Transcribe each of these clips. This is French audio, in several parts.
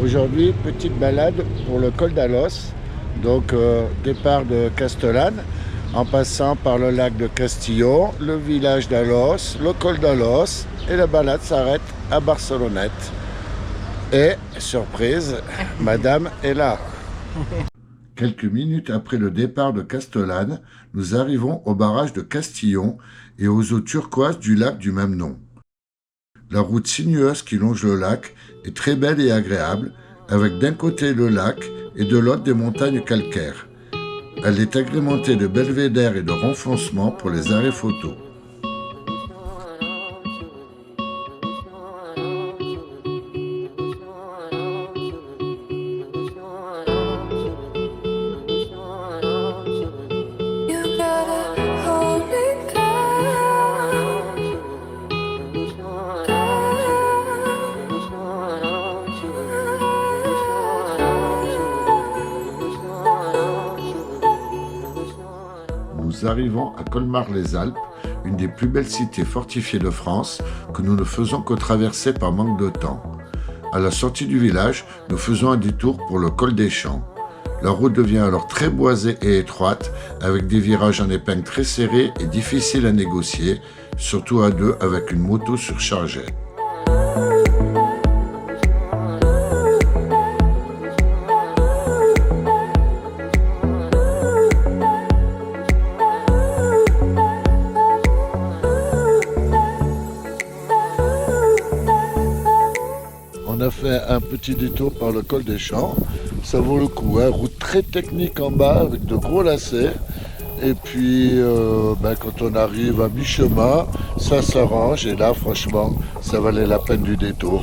Aujourd'hui, petite balade pour le col d'Alos. Donc, départ de Castellane, en passant par le lac de Castillon, le village d'Alos, le col d'Alos, et la balade s'arrête à Barcelonnette. Et, surprise, madame est là. Quelques minutes après le départ de Castellane, nous arrivons au barrage de Castillon et aux eaux turquoises du lac du même nom. La route sinueuse qui longe le lac est très belle et agréable, avec d'un côté le lac et de l'autre des montagnes calcaires. Elle est agrémentée de belvédères et de renfoncements pour les arrêts photos. Nous arrivons à Colmar-les-Alpes, une des plus belles cités fortifiées de France, que nous ne faisons que traverser par manque de temps. À la sortie du village, nous faisons un détour pour le col des Champs. La route devient alors très boisée et étroite, avec des virages en épingle très serrés et difficiles à négocier, surtout à deux avec une moto surchargée. On a fait un petit détour par le col des Champs, ça vaut le coup, hein. Route très technique en bas avec de gros lacets. Et puis quand on arrive à mi-chemin, ça s'arrange et là franchement ça valait la peine du détour.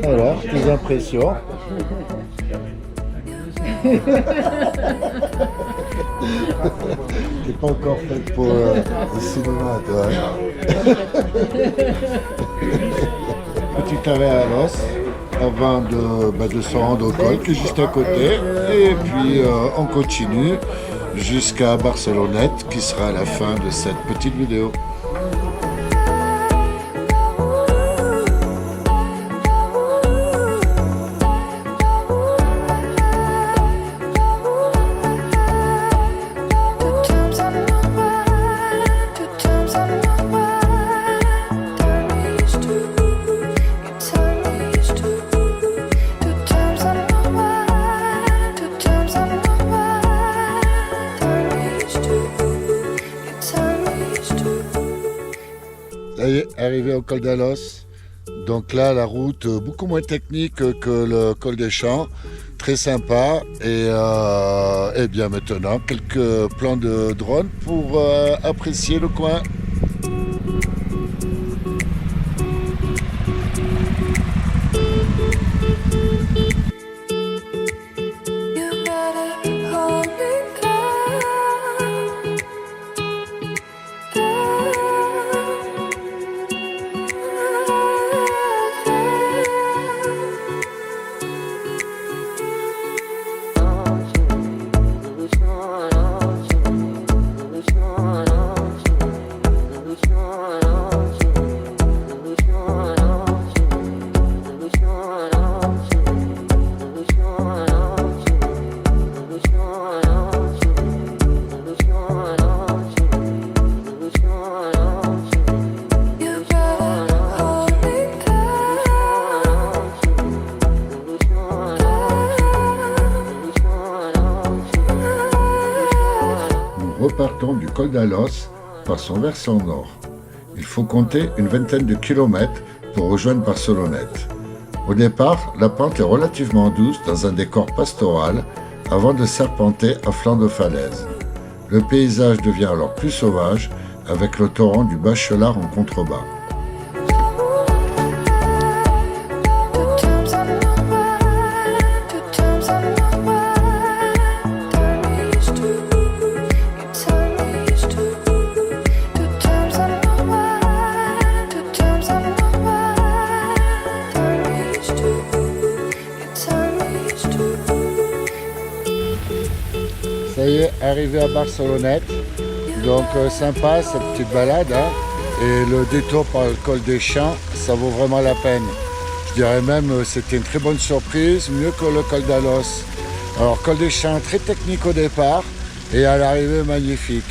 Alors, tes impressions? T'es pas encore faite pour le cinéma, toi. Petit arrêt à Alos avant de se rendre au col qui est juste à côté. Et puis on continue jusqu'à Barcelonnette qui sera la fin de cette petite vidéo. Ça y est, arrivé au col d'Alos. Donc là, la route beaucoup moins technique que le col des Champs. Très sympa. Et bien maintenant, quelques plans de drone pour apprécier le coin. Repartons du col d'Alos par son versant nord. Il faut compter une vingtaine de kilomètres pour rejoindre Barcelonnette. Au départ, la pente est relativement douce dans un décor pastoral avant de serpenter à flanc de falaise. Le paysage devient alors plus sauvage avec le torrent du Bachelard en contrebas. Ça y est, arrivé à Barcelonnette. Donc sympa cette petite balade, hein. Et le détour par le col des Champs, ça vaut vraiment la peine. Je dirais même c'était une très bonne surprise, mieux que le col d'Alos. Alors col des Champs très technique au départ et à l'arrivée magnifique.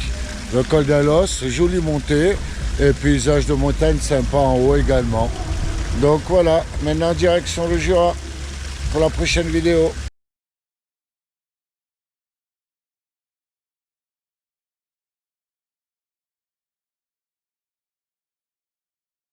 Le col d'Alos, jolie montée et paysage de montagne sympa en haut également. Donc voilà, maintenant direction le Jura pour la prochaine vidéo.